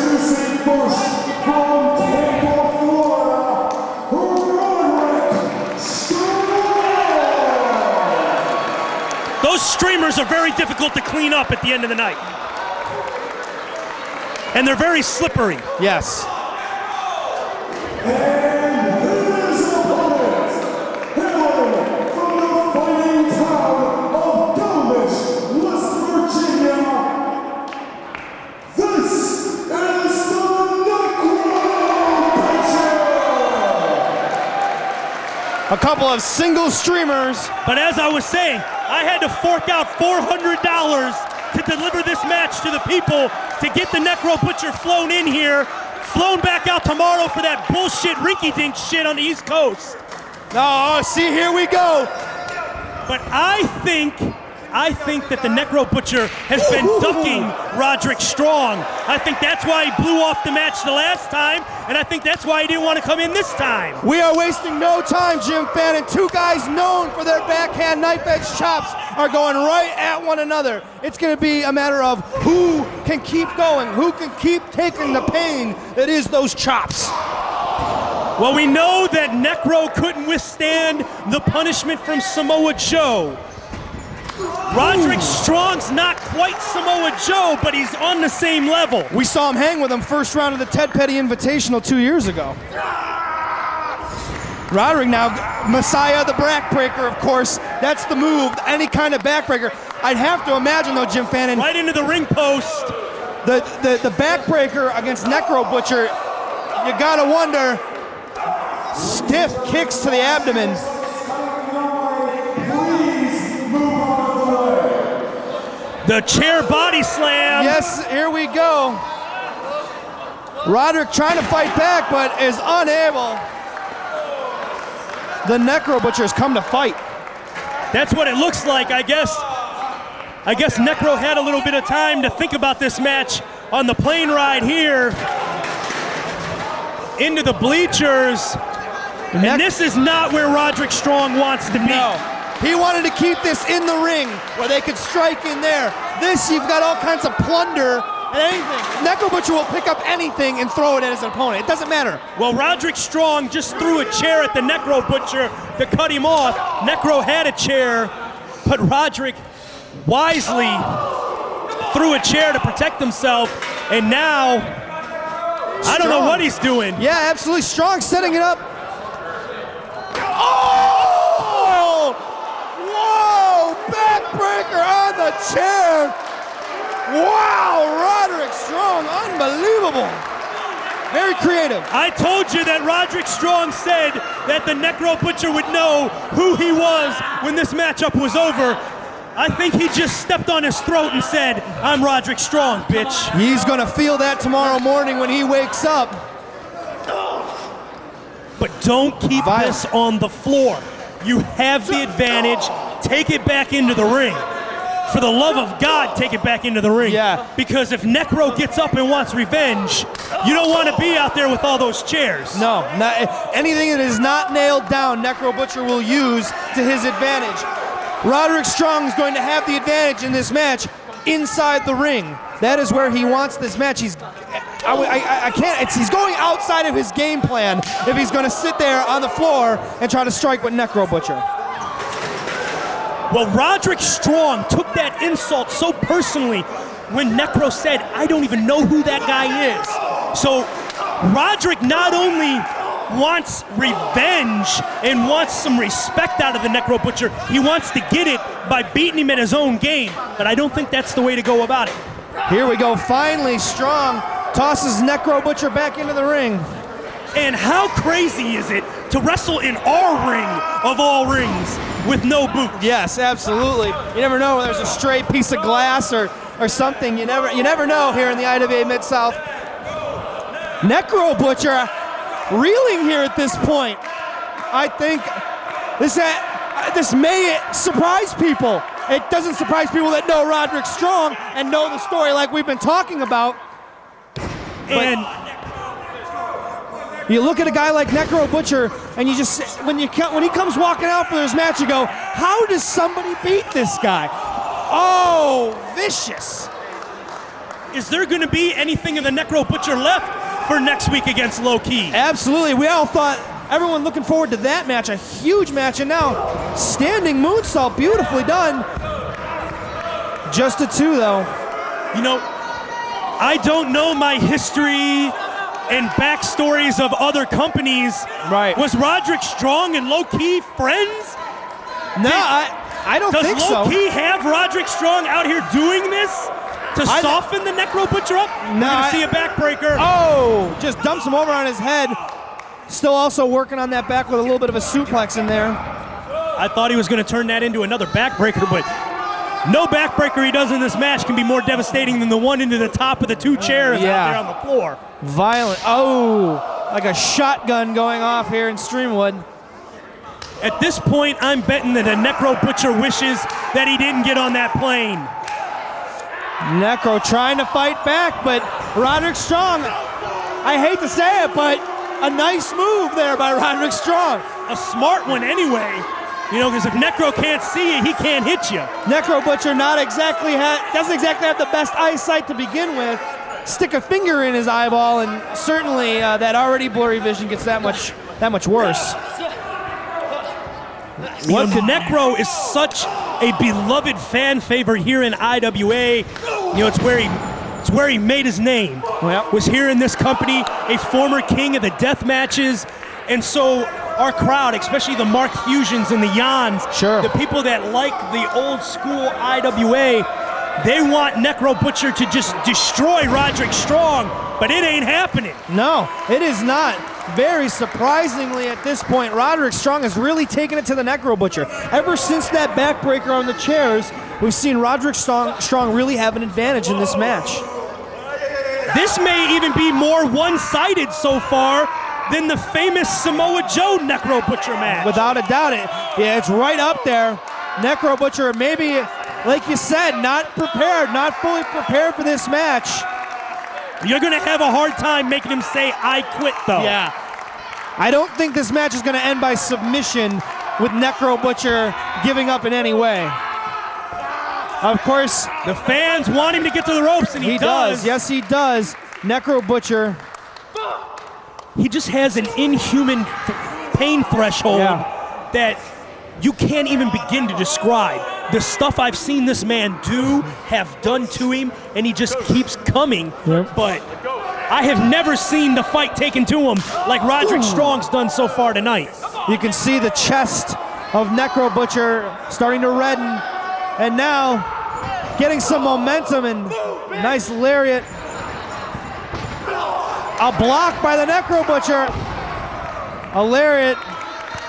Introducing first from Tampa, Florida, Roderick Strong. Those streamers are very difficult to clean up at the end of the night. And they're very slippery. Yes. And his opponent, hailing from the fighting town of Dulwich, West Virginia, this is the Necro Butcher! A couple of single streamers. But as I was saying, I had to fork out $400 to deliver this match to the people, to get the Necro Butcher flown in here, flown back out tomorrow for that bullshit rinky-dink shit on the East Coast. Oh, see, here we go. But I think that the Necro Butcher has been ducking Roderick Strong. I think that's why he blew off the match the last time, and I think that's why he didn't want to come in this time. We are wasting no time, Jim Fannin. Two guys known for their backhand knife edge chops are going right at one another. It's going to be a matter of who can keep going, who can keep taking the pain that is those chops. Well, we know that Necro couldn't withstand the punishment from Samoa Joe. Roderick Strong's not quite Samoa Joe, but he's on the same level. We saw him hang with him first round of the Ted Petty Invitational 2 years ago. Roderick now, Messiah the backbreaker, of course. That's the move, any kind of backbreaker. I'd have to imagine, though, Jim Fannin. Right into the ring post. The backbreaker against Necro Butcher, you gotta wonder, stiff kicks to the abdomen. The chair body slam. Yes, here we go. Roderick trying to fight back, but is unable. The Necro Butcher has come to fight. That's what it looks like, I guess. I guess Necro had a little bit of time to think about this match on the plane ride here into the bleachers. And this is not where Roderick Strong wants to be. No. He wanted to keep this in the ring where they could strike in there. This, you've got all kinds of plunder and anything. Necro Butcher will pick up anything and throw it at his opponent. It doesn't matter. Well, Roderick Strong just threw a chair at the Necro Butcher to cut him off. Necro had a chair, but Roderick wisely threw a chair to protect himself, and now, I don't know what he's doing. Yeah, absolutely. Strong setting it up. Oh! Backbreaker on the chair. Wow, Roderick Strong, unbelievable. Very creative. I told you that Roderick Strong said that the Necro Butcher would know who he was when this matchup was over. I think he just stepped on his throat and said, I'm Roderick Strong, bitch. He's gonna feel that tomorrow morning when he wakes up. But don't keep this on the floor. You have the advantage. Take it back into the ring. For the love of God, take it back into the ring. Yeah. Because if Necro gets up and wants revenge, you don't want to be out there with all those chairs. No, anything that is not nailed down, Necro Butcher will use to his advantage. Roderick Strong is going to have the advantage in this match inside the ring. That is where he wants this match. He's going outside of his game plan if he's going to sit there on the floor and try to strike with Necro Butcher. Well, Roderick Strong took that insult so personally when Necro said, I don't even know who that guy is. So Roderick not only wants revenge and wants some respect out of the Necro Butcher, he wants to get it by beating him at his own game, but I don't think that's the way to go about it. Here we go, finally Strong tosses Necro Butcher back into the ring. And how crazy is it to wrestle in our ring of all rings with no boots? Yes, absolutely. You never know whether there's a stray piece of glass or something. You never know here in the IWA Mid-South. Necro Butcher reeling here at this point. I think this may surprise people. It doesn't surprise people that know Roderick Strong and know the story like we've been talking about. And you look at a guy like Necro Butcher, and you just when he comes walking out for this match, you go, "How does somebody beat this guy?" Oh, vicious! is there going to be anything in the Necro Butcher left for next week against Low Key? Absolutely. We all thought, everyone looking forward to that match, a huge match, and now standing moonsault, beautifully done. Just a 2, though. You know, I don't know my history and backstories of other companies. Right. Was Roderick Strong and Low Key friends? No, I don't think so. Does Low Key have Roderick Strong out here doing this to soften the Necro Butcher up? No, We're gonna see a backbreaker. Oh, just dumps him over on his head. Still also working on that back with a little bit of a suplex in there. I thought he was gonna turn that into another backbreaker, but no backbreaker he does in this match can be more devastating than the one into the top of the 2 chairs out there on the floor. Violent. Oh, like a shotgun going off here in Streamwood. At this point, I'm betting that a Necro Butcher wishes that he didn't get on that plane. Necro trying to fight back, but Roderick Strong, I hate to say it, but a nice move there by Roderick Strong. A smart one anyway. You know, because if Necro can't see you, he can't hit you. Necro Butcher doesn't exactly have the best eyesight to begin with. Stick a finger in his eyeball, and certainly that already blurry vision gets that much worse. Necro is such a beloved fan favorite here in IWA. You know, it's where he made his name. Yep. Was here in this company, a former king of the death matches, and so our crowd, especially the Mark Fusions and the Yans, sure, the people that like the old school IWA, they want Necro Butcher to just destroy Roderick Strong, but it ain't happening. No, it is not. Very surprisingly at this point, Roderick Strong has really taken it to the Necro Butcher. Ever since that backbreaker on the chairs, we've seen Roderick Strong really have an advantage in this match. This may even be more one-sided so far than the famous Samoa Joe Necro Butcher match. Without a doubt, it's right up there. Necro Butcher, maybe, like you said, not fully prepared for this match. You're going to have a hard time making him say, "I quit," though. Yeah. I don't think this match is going to end by submission with Necro Butcher giving up in any way. Of course, the fans want him to get to the ropes, and he does. Yes, he does. Necro Butcher. He just has an inhuman pain threshold that you can't even begin to describe. The stuff I've seen this man have done to him, and he just keeps coming. Yep. But I have never seen the fight taken to him like Roderick Strong's done so far tonight. You can see the chest of Necro Butcher starting to redden, and now getting some momentum, and nice lariat. A block by the Necro Butcher. A lariat.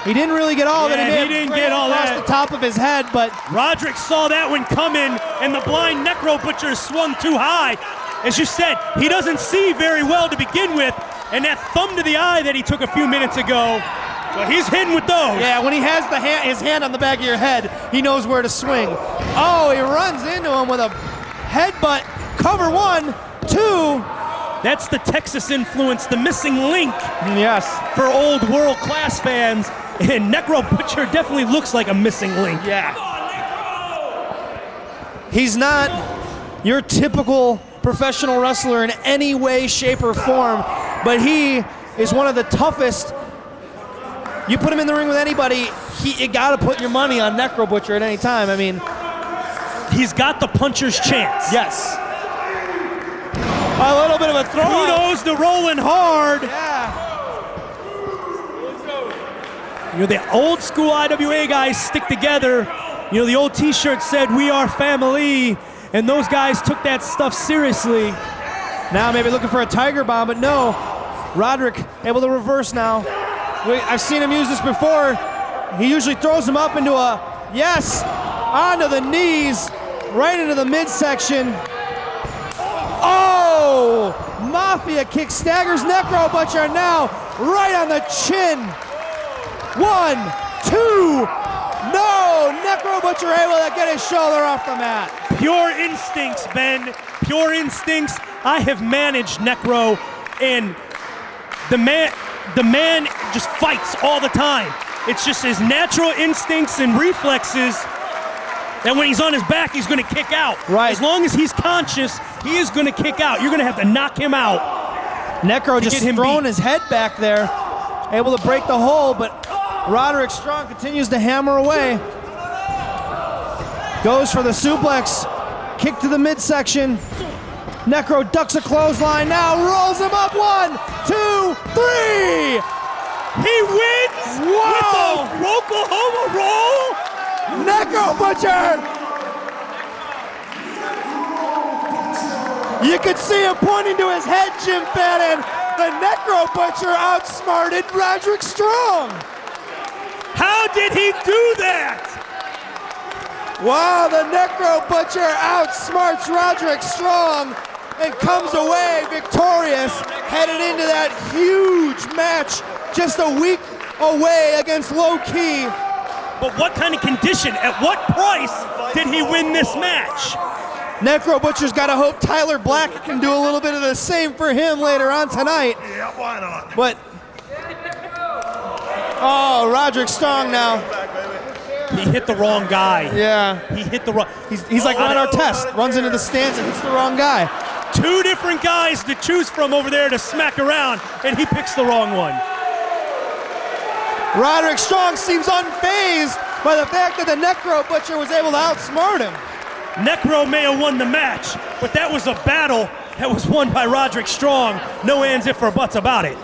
He didn't really get all of it. He didn't get all across that. the top of his head, but Roderick saw that one coming, and the blind Necro Butcher swung too high. As you said, he doesn't see very well to begin with, and that thumb to the eye that he took a few minutes ago, well, he's hitting with those. yeah, when he has his hand on the back of your head, he knows where to swing. Oh, he runs into him with a headbutt. Cover 1, 2. That's the Texas influence, the missing link Yes. for old world-class fans. And Necro Butcher definitely looks like a missing link. Yeah. He's not your typical professional wrestler in any way, shape, or form, but he is one of the toughest. You put him in the ring with anybody, you gotta put your money on Necro Butcher at any time. I mean, he's got the puncher's chance. yes. A little bit of a throw. Kudos to Rolling Hard. Yeah. You know, the old school IWA guys stick together. You know, the old t-shirt said, "We are family," and those guys took that stuff seriously. Now maybe looking for a tiger bomb, but no. Roderick able to reverse now. I've seen him use this before. He usually throws him up into onto the knees, right into the midsection. Oh! Mafia kick staggers Necro Butcher now, right on the chin. 1, 2. No! Necro Butcher able to get his shoulder off the mat. Pure instincts, Ben. Pure instincts. I have managed Necro, and the man just fights all the time. It's just his natural instincts and reflexes that when he's on his back, he's going to kick out. Right. As long as he's conscious, he is going to kick out. You're going to have to knock him out. Necro just get him throwing beat. his head back there, able to break the hold, but Roderick Strong continues to hammer away. Goes for the suplex, kick to the midsection. Necro ducks a clothesline now, rolls him up. 1, 2, 3. He wins with a Oklahoma roll. Necro Butcher! You could see him pointing to his head, Jim Fannin. The Necro Butcher outsmarted Roderick Strong. How did he do that? Wow, the Necro Butcher outsmarts Roderick Strong and comes away victorious, headed into that huge match just a week away against Low Key. But what kind of condition, at what price did he win this match? Necro Butcher's got to hope Tyler Black can do a little bit of the same for him later on tonight. Yeah, why not? But, oh, Roderick Strong now. He hit the wrong guy. Yeah. He hit the wrong. He's like Ron Artest, runs into the stands and hits the wrong guy. Two different guys to choose from over there to smack around, and he picks the wrong one. Roderick Strong seems unfazed by the fact that the Necro Butcher was able to outsmart him. Necro may have won the match, but that was a battle that was won by Roderick Strong. No ands, if or buts about it.